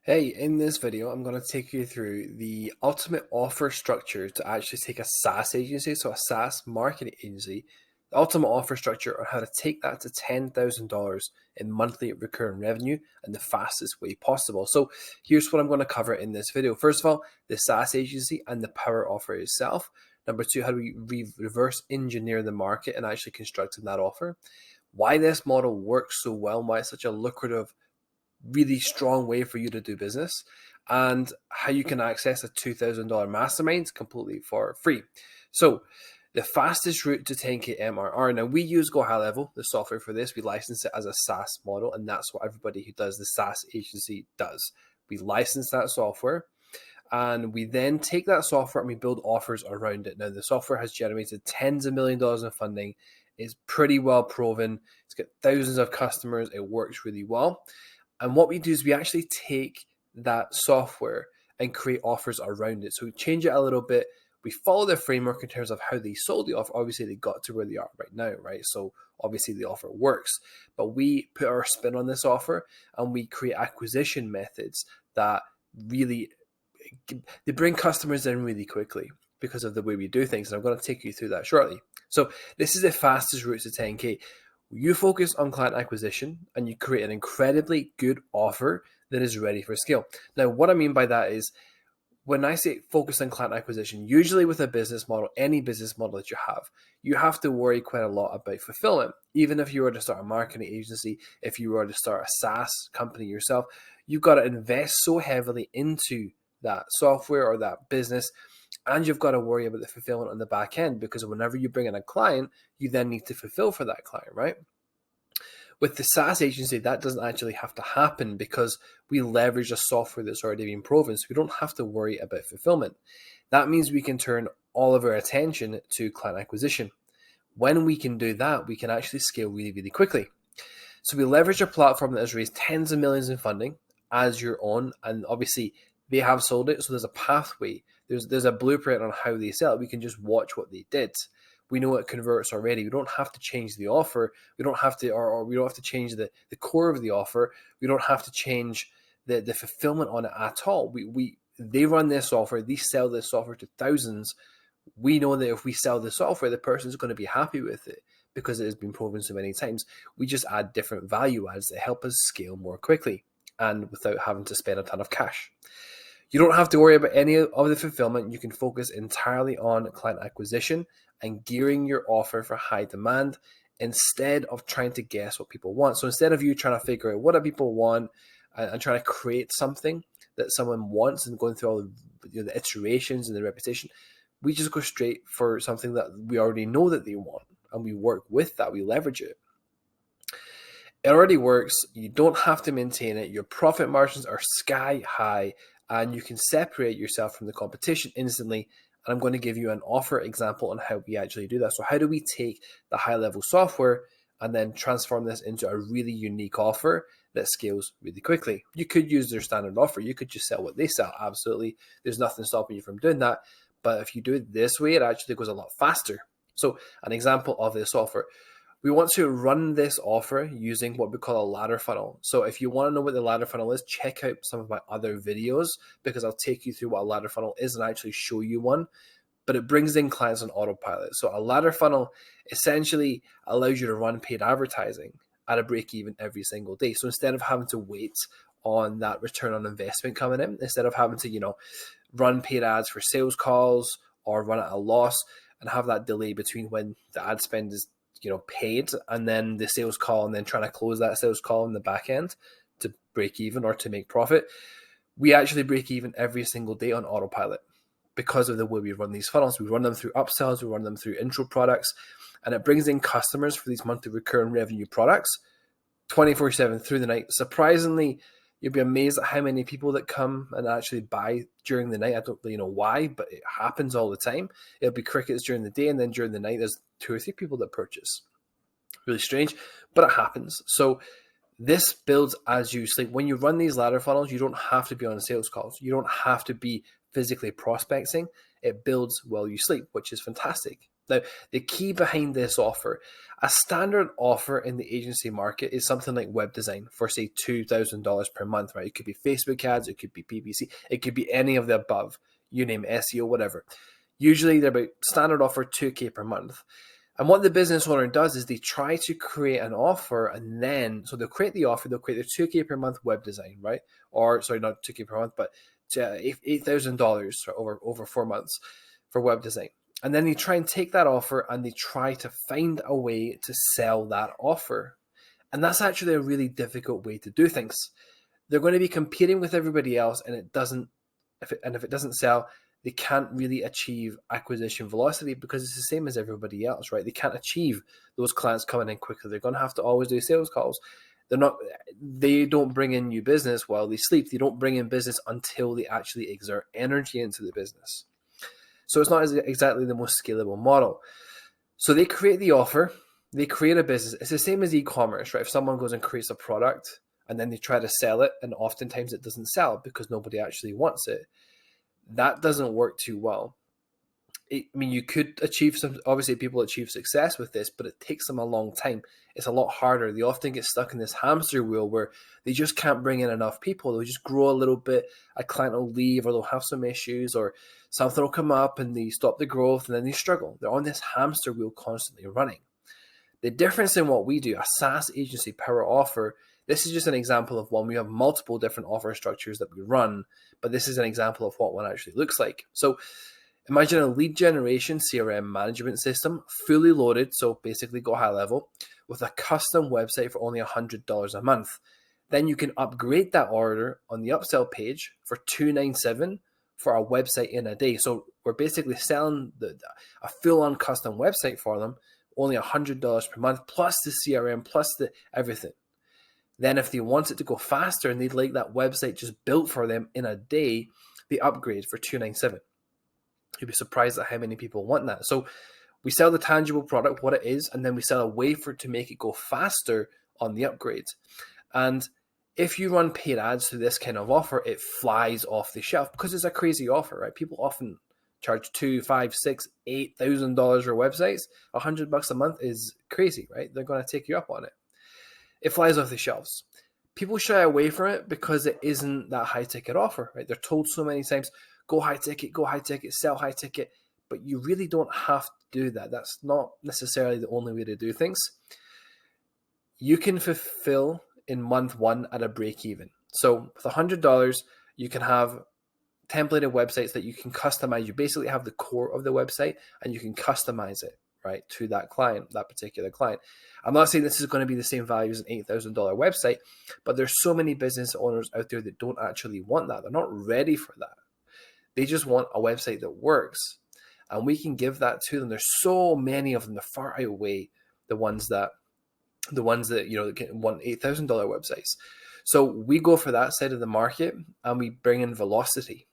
Hey, in this video, I'm going to take you through the ultimate offer structure to actually take a SaaS agency, so a SaaS marketing agency, the ultimate offer structure on how to take that to $10,000 in monthly recurring revenue in the fastest way possible. So here's what I'm going to cover in this video. First of all, the SaaS agency and the power offer itself. Number two, how do we reverse engineer the market and actually constructing that offer? Why this model works so well, why it's such a lucrative really strong way for you to do business, and how you can access a $2,000 mastermind completely for free. So the fastest route to 10K MRR. Now we use GoHighLevel, the software for this. We license it as a SaaS model, and that's what everybody who does the SaaS agency does. We license that software, and we then take that software and we build offers around it. Now the software has generated tens of millions of dollars in funding. It's pretty well proven. It's got thousands of customers. It works really well. And what we do is we actually take that software and create offers around it. So we change it a little bit. We follow the framework in terms of how they sold the offer. Obviously, they got to where they are right now, right? So obviously the offer works, but we put our spin on this offer and we create acquisition methods that really, they bring customers in really quickly because of the way we do things. And I'm going to take you through that shortly. So this is the fastest route to 10K. You focus on client acquisition and you create an incredibly good offer that is ready for scale. Now, what I mean by that is when I say focus on client acquisition, usually with a business model, any business model that you have to worry quite a lot about fulfillment. Even if you were to start a marketing agency, if you were to start a SaaS company yourself, you've got to invest so heavily into that software or that business. And you've got to worry about the fulfillment on the back end, because whenever you bring in a client, you then need to fulfill for that client, right? With the SaaS agency, that doesn't actually have to happen because we leverage a software that's already been proven. So we don't have to worry about fulfillment. That means we can turn all of our attention to client acquisition. When we can do that, we can actually scale really, really quickly. So we leverage a platform that has raised tens of millions in funding as your own, and obviously they have sold it. So there's a pathway. There's a blueprint on how they sell it. We can just watch what they did. We know it converts already. We don't have to change the offer. We don't have to, or we don't have to change the core of the offer. We don't have to change the fulfillment on it at all. They run this software. They sell this software to thousands. We know that if we sell the software, the person is going to be happy with it because it has been proven so many times. We just add different value adds that help us scale more quickly and without having to spend a ton of cash. You don't have to worry about any of the fulfillment. You can focus entirely on client acquisition and gearing your offer for high demand instead of trying to guess what people want. So instead of you trying to figure out what do people want and trying to create something that someone wants and going through all the iterations and the repetition, we just go straight for something that we already know that they want, and we work with that. We leverage it. It already works. You don't have to maintain it. Your profit margins are sky high, and you can separate yourself from the competition instantly. And I'm going to give you an offer example on how we actually do that. So how do we take the high level software and then transform this into a really unique offer that scales really quickly? You could use their standard offer. You could just sell what they sell. Absolutely. There's nothing stopping you from doing that. But if you do it this way, it actually goes a lot faster. So an example of this offer. We want to run this offer using what we call a ladder funnel. So if you want to know what the ladder funnel is, check out some of my other videos because I'll take you through what a ladder funnel is and actually show you one. But it brings in clients on autopilot. So a ladder funnel essentially allows you to run paid advertising at a break even every single day. So instead of having to wait on that return on investment coming in, instead of having to, run paid ads for sales calls or run at a loss and have that delay between when the ad spend is paid and then the sales call and then trying to close that sales call in the back end to break even or to make profit, we actually break even every single day on autopilot because of the way we run these funnels. We run them through upsells, we run them through intro products, and it brings in customers for these monthly recurring revenue products 24/7 through the night. Surprisingly, you'll be amazed at how many people that come and actually buy during the night. I don't really know why, but it happens all the time. It'll be crickets during the day, and then during the night, there's 2 or 3 people that purchase. Really strange, but it happens. So this builds as you sleep. When you run these ladder funnels, you don't have to be on sales calls. You don't have to be physically prospecting. It builds while you sleep, which is fantastic. Now, the key behind this offer, a standard offer in the agency market is something like web design for, say, $2,000 per month, right? It could be Facebook ads, it could be PPC, it could be any of the above, you name it, SEO, whatever. Usually they're about standard offer $2,000 per month. And what the business owner does is they try to create an offer, and then, so they'll create the offer, they'll create their $2,000 per month web design, right? Or, sorry, not $2,000 per month, but $8,000 over 4 months for web design. And then they try and take that offer and they try to find a way to sell that offer. And that's actually a really difficult way to do things. They're going to be competing with everybody else, and if it doesn't sell, they can't really achieve acquisition velocity because it's the same as everybody else, right? They can't achieve those clients coming in quickly. They're going to have to always do sales calls. They don't bring in new business while they sleep. They don't bring in business until they actually exert energy into the business. So it's not exactly the most scalable model. So they create the offer, they create a business. It's the same as e-commerce, right? If someone goes and creates a product and then they try to sell it, and oftentimes it doesn't sell because nobody actually wants it, that doesn't work too well. You could achieve obviously people achieve success with this, but it takes them a long time. It's a lot harder. They often get stuck in this hamster wheel where they just can't bring in enough people. They'll just grow a little bit, a client will leave, or they'll have some issues, or something will come up and they stop the growth and then they struggle. They're on this hamster wheel constantly running. The difference in what we do, a SaaS agency power offer, this is just an example of one. We have multiple different offer structures that we run, but this is an example of what one actually looks like. So imagine a lead generation CRM management system, fully loaded, so basically GoHighLevel, with a custom website for only $100 a month. Then you can upgrade that order on the upsell page for $297 for a website in a day. So we're basically selling a full-on custom website for them, only $100 per month, plus the CRM, plus the everything. Then if they want it to go faster and they'd like that website just built for them in a day, they upgrade for $297. You'd be surprised at how many people want that. So we sell the tangible product, what it is, and then we sell a way to make it go faster on the upgrades. And if you run paid ads to this kind of offer, it flies off the shelf because it's a crazy offer, right? People often charge $2,000, $5,000, $6,000, $8,000 for websites. $100 a month is crazy, right? They're going to take you up on it. It flies off the shelves. People shy away from it because it isn't that high ticket offer, right? They're told so many times, go high ticket, sell high ticket, but you really don't have to do that. That's not necessarily the only way to do things. You can fulfill in month one at a break even. So with $100, you can have templated websites that you can customize. You basically have the core of the website and you can customize it, right, to that client, that particular client. I'm not saying this is going to be the same value as an $8,000 website, but there's so many business owners out there that don't actually want that. They're not ready for that. They just want a website that works, and we can give that to them. There's so many of them that far outweigh the ones that want $8,000 websites. So we go for that side of the market and we bring in velocity.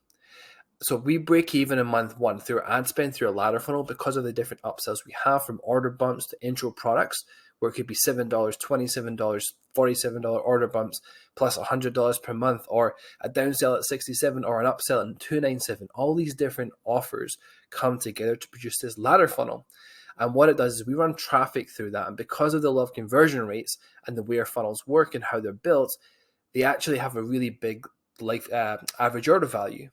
So we break even in month one through our ad spend, through a ladder funnel, because of the different upsells we have, from order bumps to intro products, where it could be $7, $27, $47 order bumps, plus $100 per month, or a downsell at $67, or an upsell at $297. All these different offers come together to produce this ladder funnel. And what it does is we run traffic through that. And because of the low conversion rates and the way our funnels work and how they're built, they actually have a really big average order value.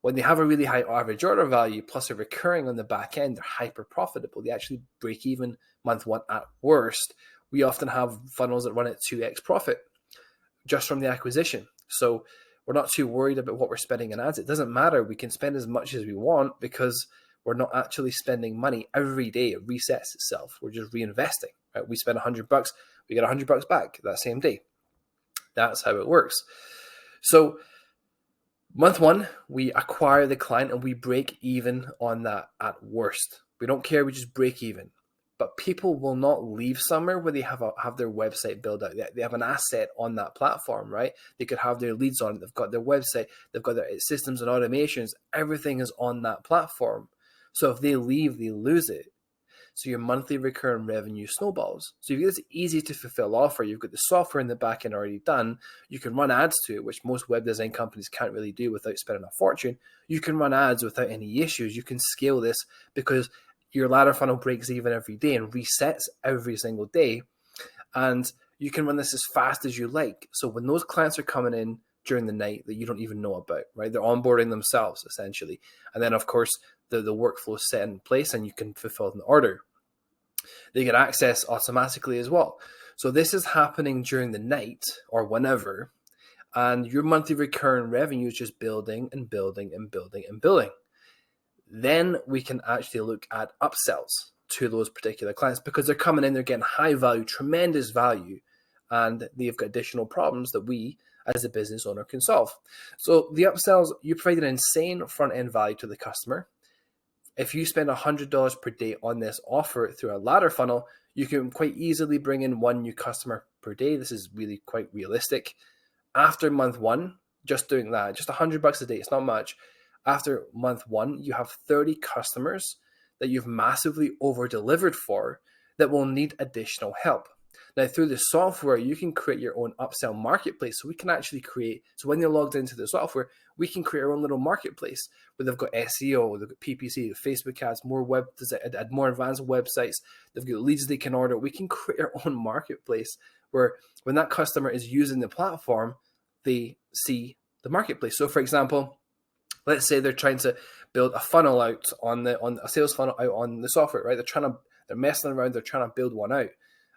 When they have a really high average order value plus a recurring on the back end, they're hyper profitable. They actually break even month one at worst. We often have funnels that run at 2x profit just from the acquisition. So we're not too worried about what we're spending in ads. It doesn't matter. We can spend as much as we want because we're not actually spending money every day. It resets itself. We're just reinvesting. Right? We spend $100, we get $100 back that same day. That's how it works. So month one, we acquire the client and we break even on that at worst. We don't care, we just break even. But people will not leave somewhere where they have their website built out. They have an asset on that platform, right? They could have their leads on it. They've got their website. They've got their systems and automations. Everything is on that platform. So if they leave, they lose it. So your monthly recurring revenue snowballs. So you've got this easy to fulfill offer. You've got the software in the back end already done. You can run ads to it, which most web design companies can't really do without spending a fortune. You can run ads without any issues. You can scale this because your ladder funnel breaks even every day and resets every single day. And you can run this as fast as you like. So when those clients are coming in during the night that you don't even know about, right? They're onboarding themselves essentially. And then of course the workflow is set in place and you can fulfill an order. They get access automatically as well. So this is happening during the night or whenever, and your monthly recurring revenue is just building and building and building and building. Then we can actually look at upsells to those particular clients because they're coming in, they're getting high value, tremendous value, and they've got additional problems that we as a business owner can solve. So the upsells, you provide an insane front end value to the customer. If you spend $100 per day on this offer through a ladder funnel, you can quite easily bring in one new customer per day. This is really quite realistic. After month one, just doing that, just $100 a day, it's not much. After month one, you have 30 customers that you've massively over-delivered for that will need additional help. Now, through the software, you can create your own upsell marketplace. So we can actually so when you're logged into the software, we can create our own little marketplace where they've got SEO, they've got PPC, Facebook ads, add more advanced websites, they've got leads they can order. We can create our own marketplace where when that customer is using the platform, they see the marketplace. So for example, let's say they're trying to build a funnel out on a sales funnel out on the software, right? They're messing around, they're trying to build one out.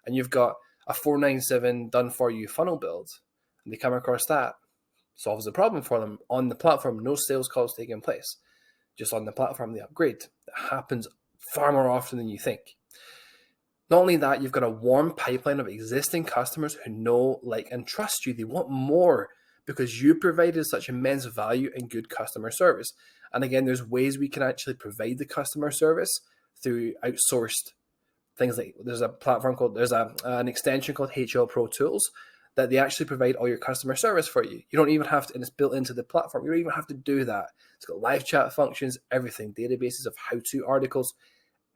And you've got a 497 done for you funnel build. And they come across that, solves the problem for them on the platform, no sales calls taking place. Just on the platform, they upgrade. It happens far more often than you think. Not only that, you've got a warm pipeline of existing customers who know, like, and trust you. They want more because you provided such immense value and good customer service. And again, there's ways we can actually provide the customer service through outsourced things. Like there's an extension called HL Pro Tools that they actually provide all your customer service for you. You don't even have to, and it's built into the platform. You don't even have to do that. It's got live chat functions, everything, databases of how-to articles,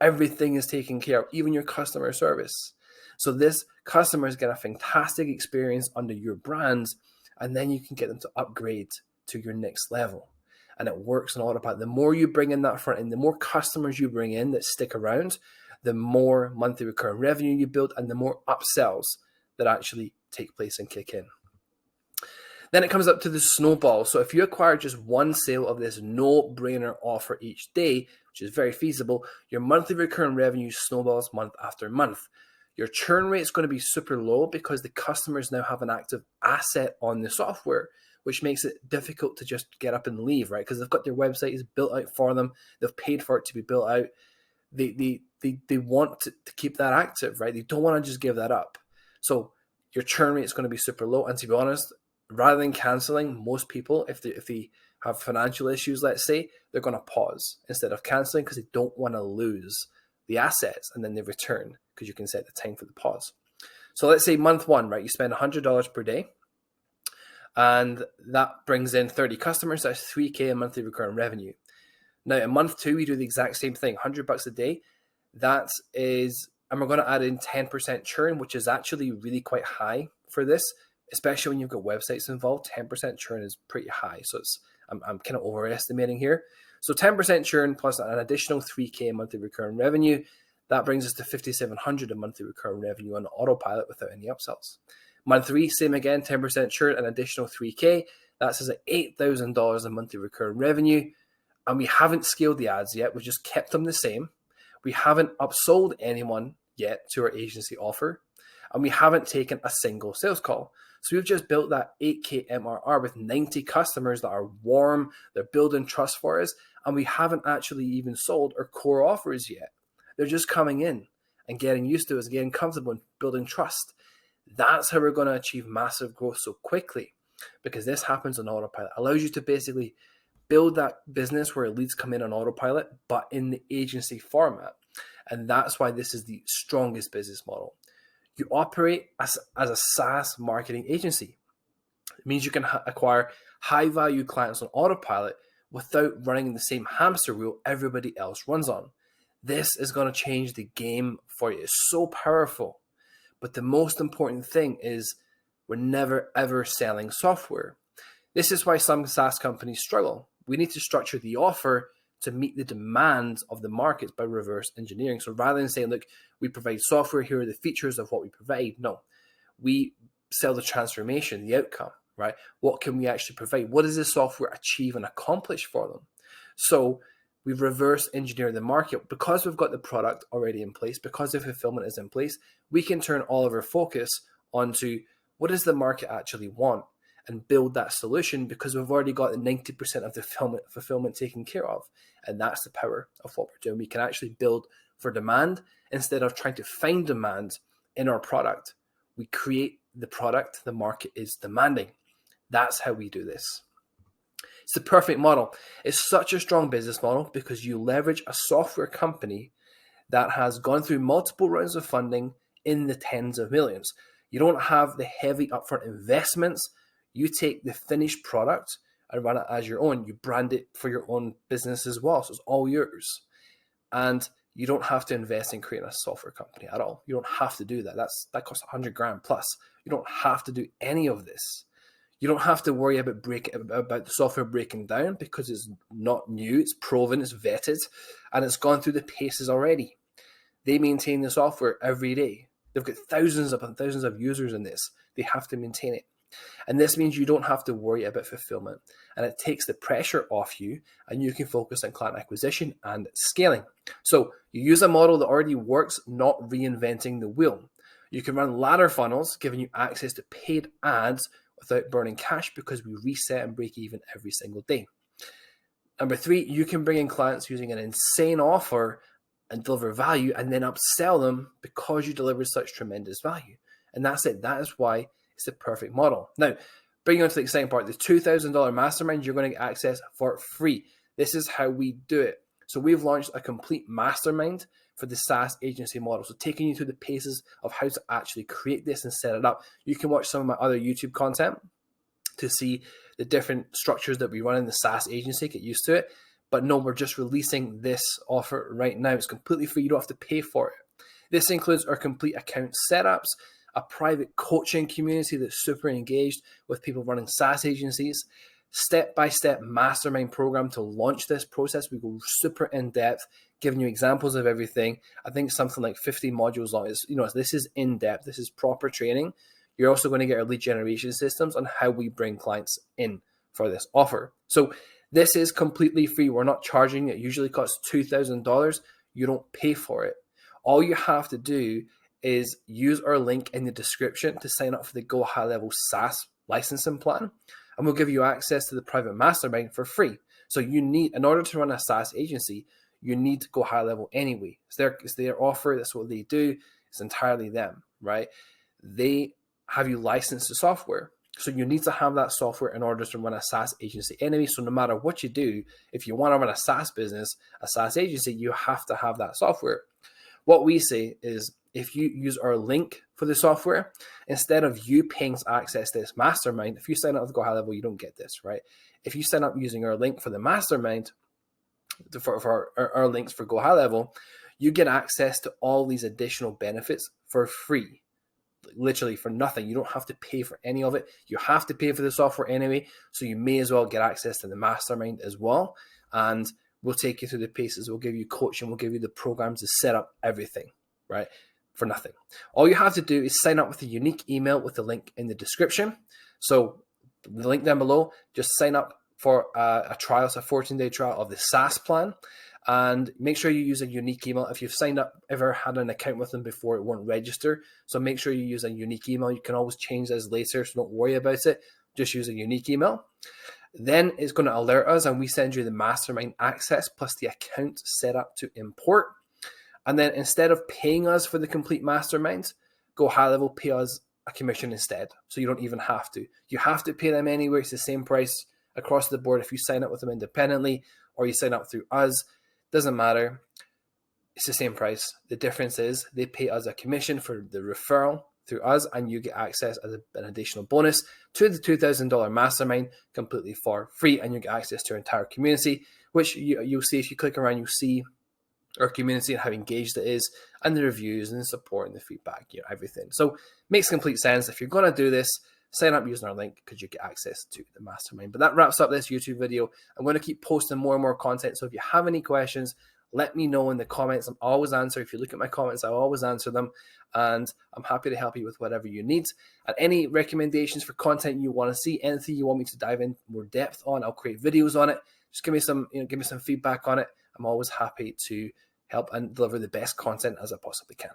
everything is taken care of, even your customer service. So this customers get a fantastic experience under your brands, and then you can get them to upgrade to your next level. And it works on autopilot. The more you bring in that front end, the more customers you bring in that stick around, the more monthly recurring revenue you build and the more upsells that actually take place and kick in. Then it comes up to the snowball. So if you acquire just one sale of this no-brainer offer each day, which is very feasible, your monthly recurring revenue snowballs month after month. Your churn rate is going to be super low because the customers now have an active asset on the software, which makes it difficult to just get up and leave, right? Because they've got their website is built out for them. They've paid for it to be built out. They want to keep that active, right? They don't want to just give that up. So your churn rate is going to be super low. And to be honest, rather than canceling, most people, if they have financial issues, let's say, they're going to pause instead of canceling because they don't want to lose the assets, and then they return because you can set the time for the pause. So let's say month one, right? You spend $100 per day, and that brings in 30 customers. That's $3,000 in monthly recurring revenue. Now in month two, we do the exact same thing, $100 a day. That is, and we're going to add in 10% churn, which is actually really quite high for this, especially when you've got websites involved. 10% churn is pretty high. So I'm kind of overestimating here. So 10% churn plus an additional $3,000 in monthly recurring revenue. That brings us to $5,700 in monthly recurring revenue on autopilot without any upsells. Month three, same again, 10% churn, an additional $3,000. That says at $8,000 in monthly recurring revenue. And we haven't scaled the ads yet. We've just kept them the same. We haven't upsold anyone yet to our agency offer. And we haven't taken a single sales call. So we've just built that $8,000 MRR with 90 customers that are warm. They're building trust for us. And we haven't actually even sold our core offers yet. They're just coming in and getting used to us, getting comfortable and building trust. That's how we're going to achieve massive growth so quickly, because this happens on autopilot. It allows you to basically build that business where leads come in on autopilot, but in the agency format. And that's why this is the strongest business model. You operate as a SaaS marketing agency. It means you can acquire high value clients on autopilot without running the same hamster wheel everybody else runs on. This is going to change the game for you. It's so powerful. But the most important thing is we're never ever selling software. This is why some SaaS companies struggle. We need to structure the offer to meet the demands of the markets by reverse engineering. So rather than saying, look, we provide software, here are the features of what we provide. No, we sell the transformation, the outcome, right? What can we actually provide? What does the software achieve and accomplish for them? So we've reverse engineered the market. Because we've got the product already in place, because the fulfillment is in place, we can turn all of our focus onto what does the market actually want and build that solution, because we've already got the 90% of the fulfillment taken care of. And that's the power of what we're doing. We can actually build for demand instead of trying to find demand in our product. We create the product the market is demanding. That's how we do this. It's the perfect model. It's such a strong business model because you leverage a software company that has gone through multiple rounds of funding in the tens of millions. You don't have the heavy upfront investments. You take the finished product and run it as your own. You brand it for your own business as well. So it's all yours. And you don't have to invest in creating a software company at all. You don't have to do that. That costs $100,000 plus. You don't have to do any of this. You don't have to worry about the software breaking down because it's not new, it's proven, it's vetted, and it's gone through the paces already. They maintain the software every day. They've got thousands upon thousands of users in this. They have to maintain it. And this means you don't have to worry about fulfillment, and it takes the pressure off you, and you can focus on client acquisition and scaling. So you use a model that already works, not reinventing the wheel. You can run ladder funnels, giving you access to paid ads without burning cash because we reset and break even every single day. Number 3, you can bring in clients using an insane offer and deliver value and then upsell them because you delivered such tremendous value. And that's it. That is why it's the perfect model. Now, bringing on to the exciting part, the $2,000 mastermind, you're going to get access for free. This is how we do it. So we've launched a complete mastermind for the SaaS agency model. So taking you through the paces of how to actually create this and set it up. You can watch some of my other YouTube content to see the different structures that we run in the SaaS agency, get used to it. But no, we're just releasing this offer right now. It's completely free. You don't have to pay for it. This includes our complete account setups, a private coaching community that's super engaged with people running SaaS agencies, step-by-step mastermind program to launch this process. We go super in-depth, giving you examples of everything. I think something like 50 modules long. This is in-depth. This is proper training. You're also going to get our lead generation systems on how we bring clients in for this offer. So this is completely free. We're not charging. It usually costs $2,000. You don't pay for it. All you have to do is use our link in the description to sign up for the GoHighLevel SaaS licensing plan, and we'll give you access to the private mastermind for free. So in order to run a SaaS agency, you need to go high level anyway. It's their offer. That's what they do. It's entirely them, right? They have you license the software. So you need to have that software in order to run a SaaS agency anyway. So no matter what you do, if you want to run a SaaS business, a SaaS agency, you have to have that software. What we say is, if you use our link for the software, instead of you paying access to this mastermind, if you sign up with GoHighLevel, you don't get this, right? If you sign up using our link for the mastermind, for our links for GoHighLevel, you get access to all these additional benefits for free, literally for nothing. You don't have to pay for any of it. You have to pay for the software anyway, so you may as well get access to the mastermind as well. And we'll take you through the paces. We'll give you coaching. We'll give you the programs to set up everything, right? For nothing. All you have to do is sign up with a unique email with the link in the description. So the link down below, just sign up for a trial. It's a 14-day trial of the SaaS plan. And make sure you use a unique email. If you've signed up, ever had an account with them before, it won't register. So make sure you use a unique email. You can always change this later, so don't worry about it. Just use a unique email. Then it's going to alert us, and we send you the mastermind access plus the account set up to import. And then instead of paying us for the complete mastermind, GoHighLevel pay us a commission instead. So you don't even have to. You have to pay them anyway. It's the same price across the board if you sign up with them independently or you sign up through us. Doesn't matter. It's the same price. The difference is they pay us a commission for the referral through us, and you get access as an additional bonus to the $2,000 mastermind completely for free, and you get access to our entire community, which you'll see if you click around. You'll see our community and how engaged it is, and the reviews and the support and the feedback, everything. So makes complete sense. If you're going to do this, sign up using our link because you get access to the mastermind. But that wraps up this YouTube video. I'm going to keep posting more and more content. So if you have any questions, let me know in the comments. I'm always answer. If you look at my comments, I always answer them. And I'm happy to help you with whatever you need. And any recommendations for content you want to see, anything you want me to dive in more depth on, I'll create videos on it. Just give me some feedback on it. I'm always happy to help and deliver the best content as I possibly can.